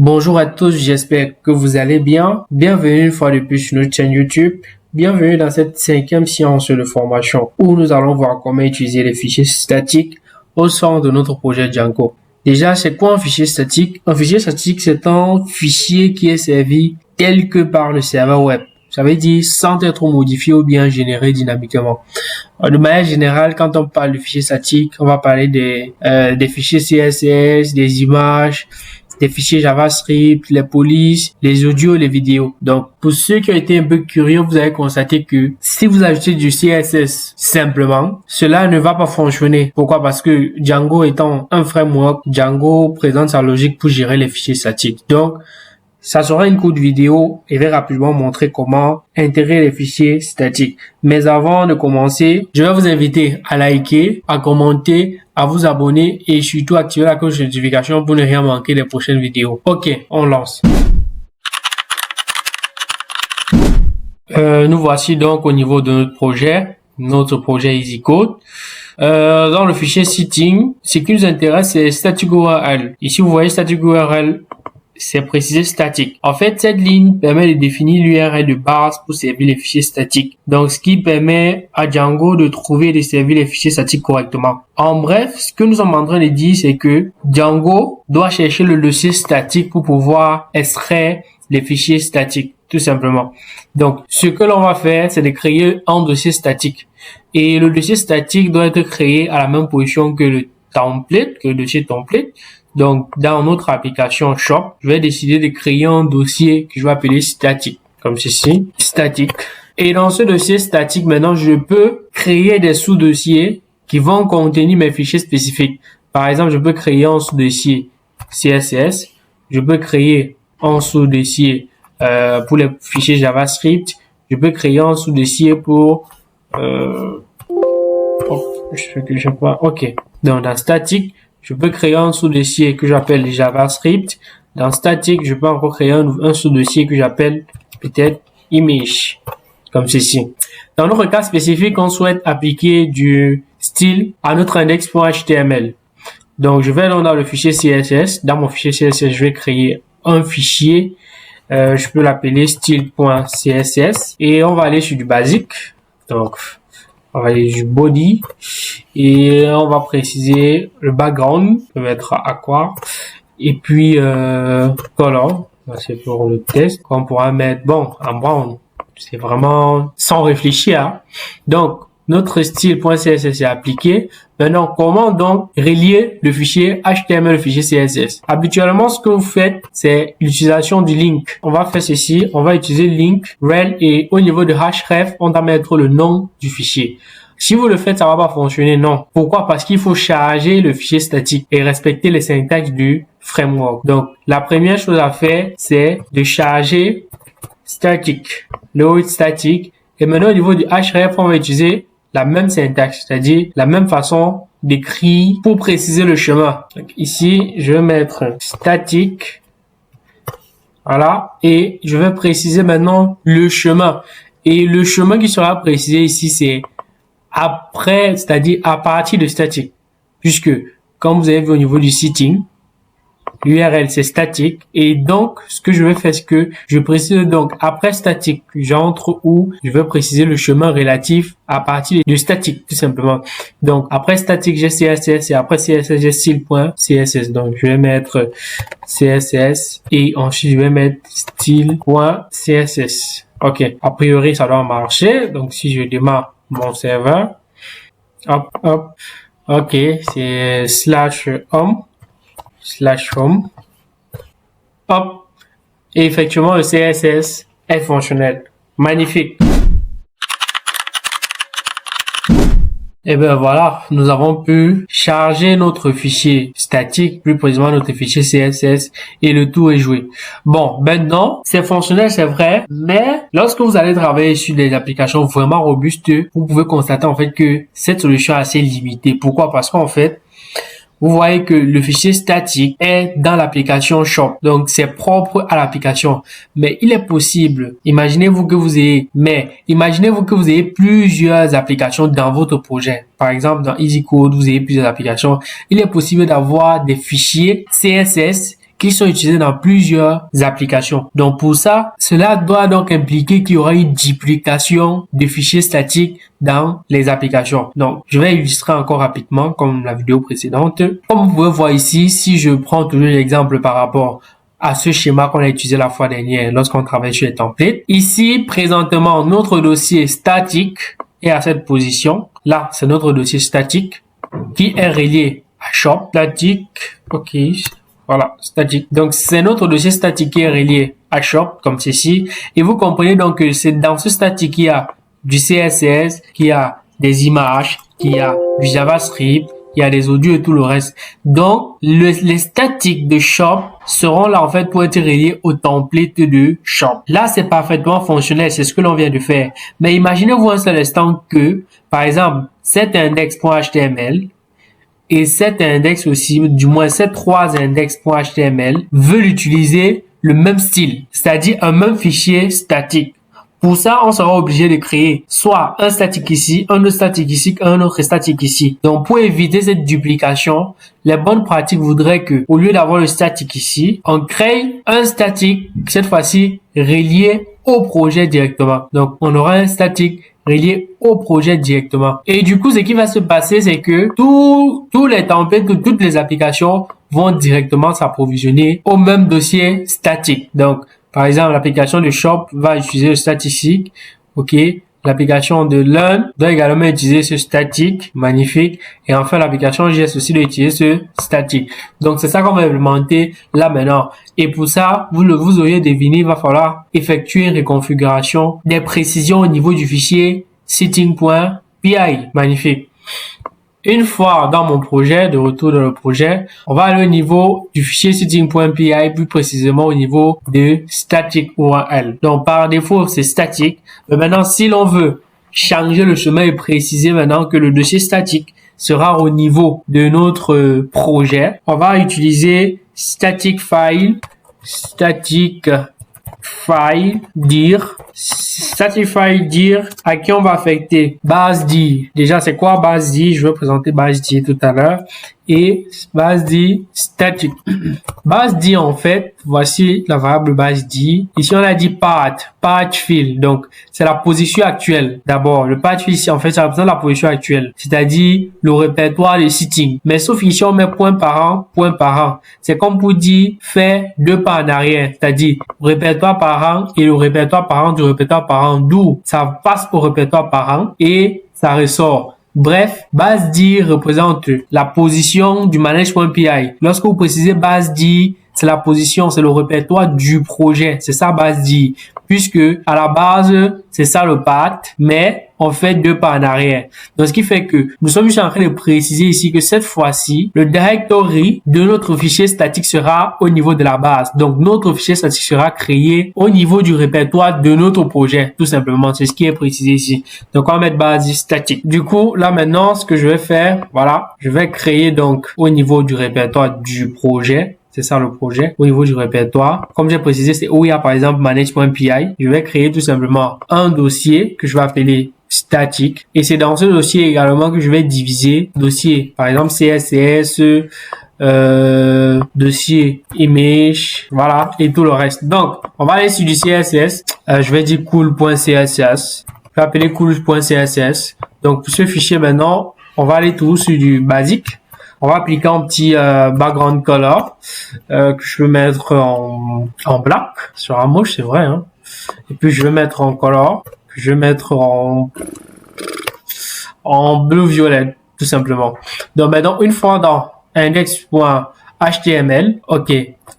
Bonjour à tous, j'espère que vous allez bien. Bienvenue une fois de plus sur notre chaîne YouTube. Bienvenue dans cette 5e séance de formation où nous allons voir comment utiliser les fichiers statiques au sein de notre projet Django. Déjà, c'est quoi un fichier statique? Un fichier statique, c'est un fichier qui est servi tel que par le serveur web. Ça veut dire sans être modifié ou bien généré dynamiquement. De manière générale, quand on parle de fichiers statiques, on va parler des fichiers CSS, des images, des fichiers JavaScript, les polices, les audios, les vidéos. Donc, pour ceux qui ont été un peu curieux, vous allez constater que si vous ajoutez du CSS simplement, cela ne va pas fonctionner. Pourquoi? Parce que Django étant un framework, Django présente sa logique pour gérer les fichiers statiques. Donc, ça sera une courte vidéo et vais rapidement montrer comment intégrer les fichiers statiques. Mais avant de commencer, je vais vous inviter à liker, à commenter, à vous abonner et surtout activer la cloche de notification pour ne rien manquer des prochaines vidéos. Ok, on lance. Nous voici donc au niveau de notre projet EasyCode. Dans le fichier setting, ce qui nous intéresse, c'est static URL. Ici, vous voyez static URL. C'est précisé statique. En fait, cette ligne permet de définir l'URL de base pour servir les fichiers statiques. Donc, ce qui permet à Django de trouver et de servir les fichiers statiques correctement. En bref, ce que nous sommes en train de dire, c'est que Django doit chercher le dossier statique pour pouvoir extraire les fichiers statiques, tout simplement. Donc, ce que l'on va faire, c'est de créer un dossier statique. Et le dossier statique doit être créé à la même position que le dossier template. Donc, dans notre application Shop, je vais décider de créer un dossier que je vais appeler statique, comme ceci, statique. Et dans ce dossier statique, maintenant, je peux créer des sous-dossiers qui vont contenir mes fichiers spécifiques. Par exemple, je peux créer un sous-dossier CSS, je peux créer un sous-dossier pour les fichiers JavaScript, je peux créer un sous-dossier pour OK. Donc, dans statique, je peux créer un sous-dossier que j'appelle JavaScript. Dans statique, je peux encore créer un sous-dossier que j'appelle peut-être image, comme ceci. Dans notre cas spécifique, on souhaite appliquer du style à notre index.html. Donc, je vais dans le fichier CSS. Dans mon fichier CSS, je vais créer un fichier. Je peux l'appeler style.css et on va aller sur du basique. Donc, on va aller du body et on va préciser le background, on peut mettre aqua et puis color, c'est pour le test qu'on pourra mettre en brown, c'est vraiment sans réfléchir, hein. Donc notre style.css est appliqué. Maintenant, comment donc relier le fichier HTML au fichier CSS? Habituellement, ce que vous faites, c'est l'utilisation du link. On va faire ceci, on va utiliser link, rel, et au niveau de href, on va mettre le nom du fichier. Si vous le faites, ça va pas fonctionner, non. Pourquoi? Parce qu'il faut charger le fichier statique et respecter les syntaxes du framework. Donc, la première chose à faire, c'est de charger static, load static, et maintenant au niveau du href, on va utiliser la même syntaxe, c'est-à-dire la même façon d'écrire pour préciser le chemin. Donc ici, je vais mettre statique, voilà, et je vais préciser maintenant le chemin. Et le chemin qui sera précisé ici, c'est après, c'est-à-dire à partir de statique, puisque comme vous avez vu au niveau du setting, l'URL c'est statique et donc ce que je vais faire c'est que je précise donc après statique j'entre où je vais préciser le chemin relatif à partir de statique tout simplement. Donc après statique j'ai CSS et après CSS j'ai style.css. Donc je vais mettre CSS et ensuite je vais mettre style.css. Ok, a priori ça doit marcher. Donc si je démarre mon serveur, hop, ok, c'est /home, hop, et effectivement le CSS est fonctionnel. Magnifique. Et ben voilà, nous avons pu charger notre fichier statique, plus précisément notre fichier CSS, et le tout est joué. Bon, maintenant, c'est fonctionnel, c'est vrai, mais lorsque vous allez travailler sur des applications vraiment robustes, vous pouvez constater en fait que cette solution est assez limitée. Pourquoi? Parce qu'en fait, vous voyez que le fichier statique est dans l'application Shop. Donc, c'est propre à l'application. Mais il est possible, imaginez-vous que vous ayez plusieurs applications dans votre projet. Par exemple, dans EasyCode, vous avez plusieurs applications. Il est possible d'avoir des fichiers CSS qui sont utilisés dans plusieurs applications. Donc pour ça, cela doit donc impliquer qu'il y aura une duplication de fichiers statiques dans les applications. Donc je vais illustrer encore rapidement comme la vidéo précédente. Comme vous pouvez voir ici, si je prends toujours l'exemple par rapport à ce schéma qu'on a utilisé la fois dernière lorsqu'on travaille sur les templates. Ici, présentement, notre dossier statique est à cette position. Là, c'est notre dossier statique qui est relié à shop. Statique, ok, voilà, statique. Donc, c'est notre dossier statique qui est relié à shop, comme ceci. Et vous comprenez donc que c'est dans ce statique qu'il y a du CSS, qu'il y a des images, qu'il y a du JavaScript, il y a des audios et tout le reste. Donc, les statiques de shop seront là en fait pour être reliés au template de shop. Là, c'est parfaitement fonctionnel, c'est ce que l'on vient de faire. Mais imaginez-vous un seul instant que, par exemple, cet index.html et cet index aussi, du moins ces trois index.html veulent utiliser le même style, c'est-à-dire un même fichier statique. Pour ça, on sera obligé de créer soit un statique ici, un autre statique ici, un autre statique ici. Donc, pour éviter cette duplication, les bonnes pratiques voudraient que, au lieu d'avoir le statique ici, on crée un statique, cette fois-ci, relié au projet directement. Donc, on aura un statique relié au projet directement. Et du coup, ce qui va se passer, c'est que tous les templates, toutes les applications vont directement s'approvisionner au même dossier statique. Donc, par exemple, l'application de Shop va utiliser le statique, ok. L'application de Learn doit également utiliser ce statique, magnifique. Et enfin, l'application JS aussi doit utiliser ce statique. Donc, c'est ça qu'on va implémenter là maintenant. Et pour ça, vous auriez deviné, il va falloir effectuer une reconfiguration des précisions au niveau du fichier setting.py. Magnifique. Une fois dans mon projet, de retour dans le projet, on va aller au niveau du fichier setting.py, plus précisément au niveau de static URL. Donc, par défaut, c'est statique. Mais maintenant, si l'on veut changer le chemin et préciser maintenant que le dossier statique sera au niveau de notre projet, on va utiliser static file dir à qui on va affecter base dir. Déjà, c'est quoi base dir? Je vais présenter base dir tout à l'heure. Et base dir static. Base dir, en fait, voici la variable base dir. Ici, on a dit path field. Donc, c'est la position actuelle. D'abord, le path field ici, en fait, ça représente la position actuelle. C'est-à-dire le répertoire de sitting. Mais sauf ici, on met point par an. C'est comme pour dire faire 2 pas en arrière. C'est-à-dire répertoire par an et le répertoire par an du répertoire par an. D'où ça passe au répertoire par an et ça ressort. Bref, base dir représente la position du manage.py. Lorsque vous précisez base dir, c'est la position, c'est le répertoire du projet. C'est ça base dir. Puisque à la base, c'est ça le path, mais on fait 2 pas en arrière. Donc, ce qui fait que nous sommes juste en train de préciser ici que cette fois-ci, le directory de notre fichier statique sera au niveau de la base. Donc, notre fichier statique sera créé au niveau du répertoire de notre projet. Tout simplement, c'est ce qui est précisé ici. Donc, on va mettre base statique. Du coup, là maintenant, ce que je vais faire, voilà, je vais créer donc au niveau du répertoire du projet. C'est ça le projet. Au niveau du répertoire, comme j'ai précisé, c'est où il y a par exemple manage.py. Je vais créer tout simplement un dossier que je vais appeler statique. Et c'est dans ce dossier également que je vais diviser dossier. Par exemple, CSS, dossier image, voilà, et tout le reste. Donc, on va aller sur du CSS. Je vais dire cool.css. Je vais appeler cool.css. Donc, pour ce fichier maintenant, on va aller tout sur du basique. On va appliquer un petit background color que je vais mettre en black sur un moche, c'est vrai. Hein. Et puis je vais mettre en color, que je vais mettre en bleu-violet, tout simplement. Donc maintenant, une fois dans index.html, ok,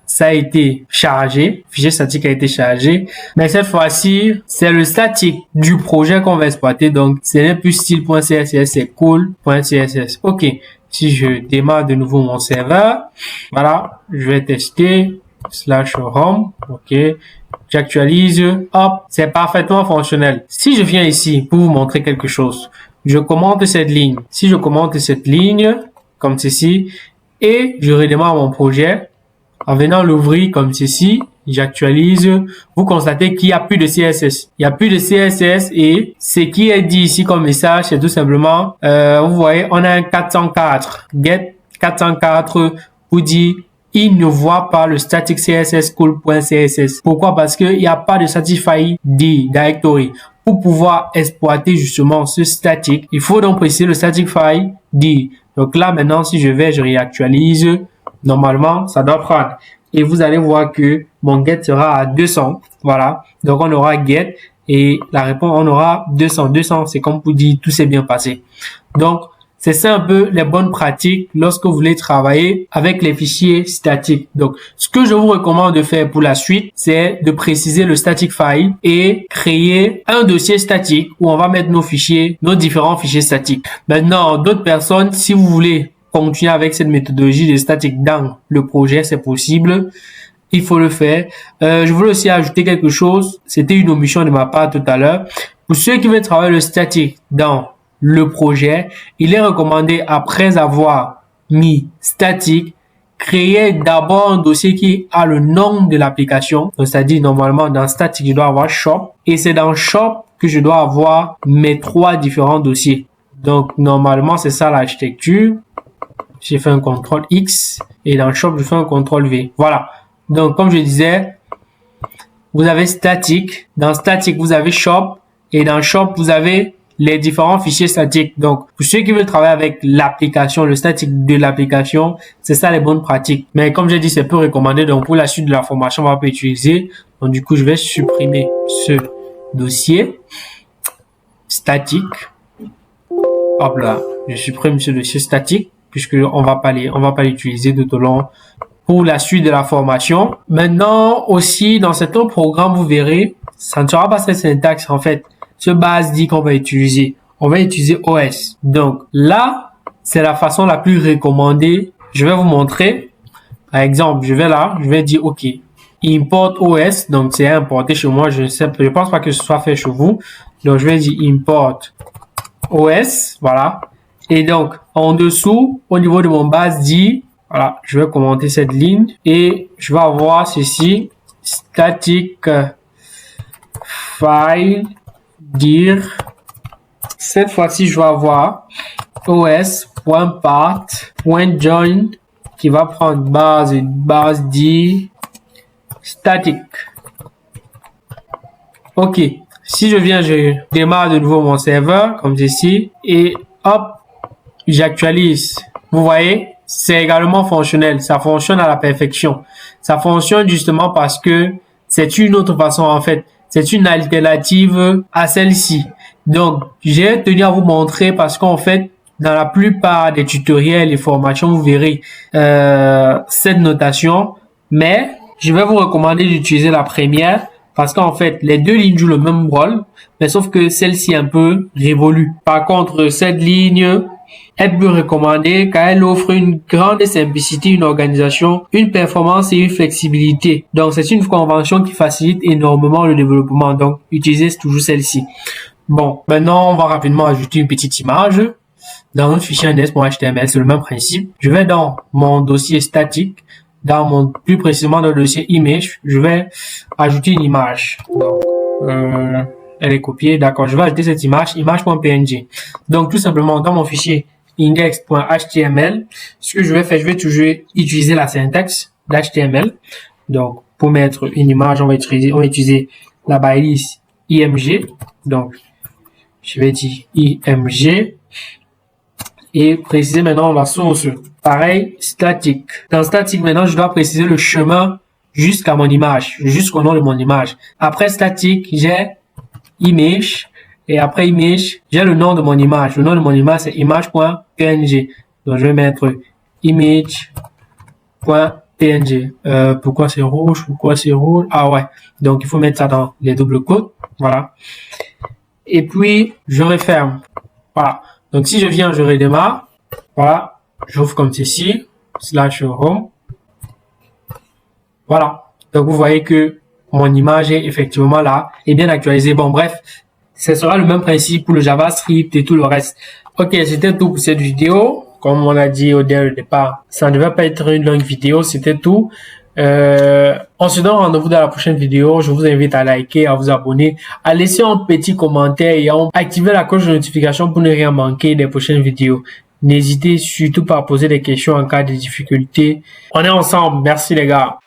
ça a été chargé, fichier statique a été chargé, mais cette fois-ci, c'est le statique du projet qu'on va exploiter. Donc, ce n'est plus style.css, c'est cool.css. Ok. Si je démarre de nouveau mon serveur, voilà, je vais tester /home, ok, j'actualise, hop, c'est parfaitement fonctionnel. Si je viens ici pour vous montrer quelque chose, je commente cette ligne. Si je commente cette ligne, comme ceci, et je redémarre mon projet, en venant l'ouvrir comme ceci, j'actualise, vous constatez qu'il n'y a plus de CSS. Il n'y a plus de CSS et ce qui est dit ici comme message, c'est tout simplement, vous voyez, on a un 404, get 404 pour dire il ne voit pas le static CSS school.css. Pourquoi? Parce qu'il n'y a pas de static file directory. Pour pouvoir exploiter justement ce static, il faut donc préciser le static file dir. Donc là, maintenant, si je réactualise, normalement, ça doit prendre. Et vous allez voir que mon get sera à 200. Voilà. Donc, on aura get et la réponse, on aura 200. 200, c'est comme pour dire tout s'est bien passé. Donc, c'est ça un peu les bonnes pratiques lorsque vous voulez travailler avec les fichiers statiques. Donc, ce que je vous recommande de faire pour la suite, c'est de préciser le static file et créer un dossier statique où on va mettre nos fichiers, nos différents fichiers statiques. Maintenant, d'autres personnes, si vous voulez continuer avec cette méthodologie de statique dans le projet, c'est possible. Il faut le faire. Je voulais aussi ajouter quelque chose. C'était une omission de ma part tout à l'heure. Pour ceux qui veulent travailler le statique dans le projet, il est recommandé, après avoir mis statique, créer d'abord un dossier qui a le nom de l'application. C'est-à-dire, normalement, dans statique, je dois avoir shop. Et c'est dans shop que je dois avoir mes 3 différents dossiers. Donc, normalement, c'est ça l'architecture. J'ai fait un CTRL X. Et dans shop, je fais un CTRL V. Voilà. Donc, comme je disais, vous avez statique. Dans statique, vous avez shop. Et dans shop, vous avez les différents fichiers statiques. Donc, pour ceux qui veulent travailler avec l'application, le statique de l'application, c'est ça les bonnes pratiques. Mais comme j'ai dit, c'est peu recommandé. Donc, pour la suite de la formation, on va pas utiliser. Donc, du coup, je vais supprimer ce dossier statique. Hop là, je supprime ce dossier statique puisque on va pas l'utiliser tout au long pour la suite de la formation. Maintenant, aussi, dans certains programmes, vous verrez, ça ne sera pas cette syntaxe, en fait. Ce base dit qu'on va utiliser. On va utiliser OS. Donc là, c'est la façon la plus recommandée. Je vais vous montrer. Par exemple, je vais dire OK. Import OS. Donc c'est importé chez moi. Je pense pas que ce soit fait chez vous. Donc je vais dire import OS. Voilà. Et donc en dessous, au niveau de mon base dit, voilà, je vais commenter cette ligne et je vais avoir ceci, static file dir. Cette fois-ci, je vais avoir os.part.join qui va prendre base dir static. Ok. Si je démarre de nouveau mon serveur comme ceci et hop, j'actualise. Vous voyez, c'est également fonctionnel. Ça fonctionne à la perfection. Ça fonctionne justement parce que c'est une autre façon en fait. C'est une alternative à celle-ci. Donc, j'ai tenu à vous montrer parce qu'en fait, dans la plupart des tutoriels et formations, vous verrez cette notation. Mais, je vais vous recommander d'utiliser la première parce qu'en fait, les deux lignes jouent le même rôle, mais sauf que celle-ci est un peu révolue. Par contre, cette ligne est plus recommandée car elle offre une grande simplicité, une organisation, une performance et une flexibilité. Donc, c'est une convention qui facilite énormément le développement. Donc, utilisez toujours celle-ci. Bon, maintenant, on va rapidement ajouter une petite image dans notre fichier index.html. C'est le même principe. Je vais dans mon dossier statique, plus précisément dans le dossier image, je vais ajouter une image. Donc, elle est copiée. D'accord, je vais ajouter cette image.png. Donc, tout simplement, dans mon fichier index.html, ce que je vais faire, je vais toujours utiliser la syntaxe d'HTML. Donc, pour mettre une image, on va utiliser la balise img. Donc, je vais dire img et préciser maintenant la source. Pareil, statique. Dans statique, maintenant, je dois préciser le chemin jusqu'à mon image, jusqu'au nom de mon image. Après statique, j'ai image. Et après image, j'ai le nom de mon image. Le nom de mon image, c'est image.png. Donc, je vais mettre image.png. Pourquoi c'est rouge? Ah ouais. Donc, il faut mettre ça dans les doubles quotes. Voilà. Et puis, je referme. Voilà. Donc, si je viens, je redémarre. Voilà. J'ouvre comme ceci. /home. Voilà. Donc, vous voyez que mon image est effectivement là et bien actualisée. Bon, bref. Ce sera le même principe pour le JavaScript et tout le reste. Ok, c'était tout pour cette vidéo. Comme on a dit au départ, ça ne devait pas être une longue vidéo, c'était tout. On se donne rendez-vous dans la prochaine vidéo. Je vous invite à liker, à vous abonner, à laisser un petit commentaire et à activer la cloche de notification pour ne rien manquer des prochaines vidéos. N'hésitez surtout pas à poser des questions en cas de difficulté. On est ensemble. Merci les gars.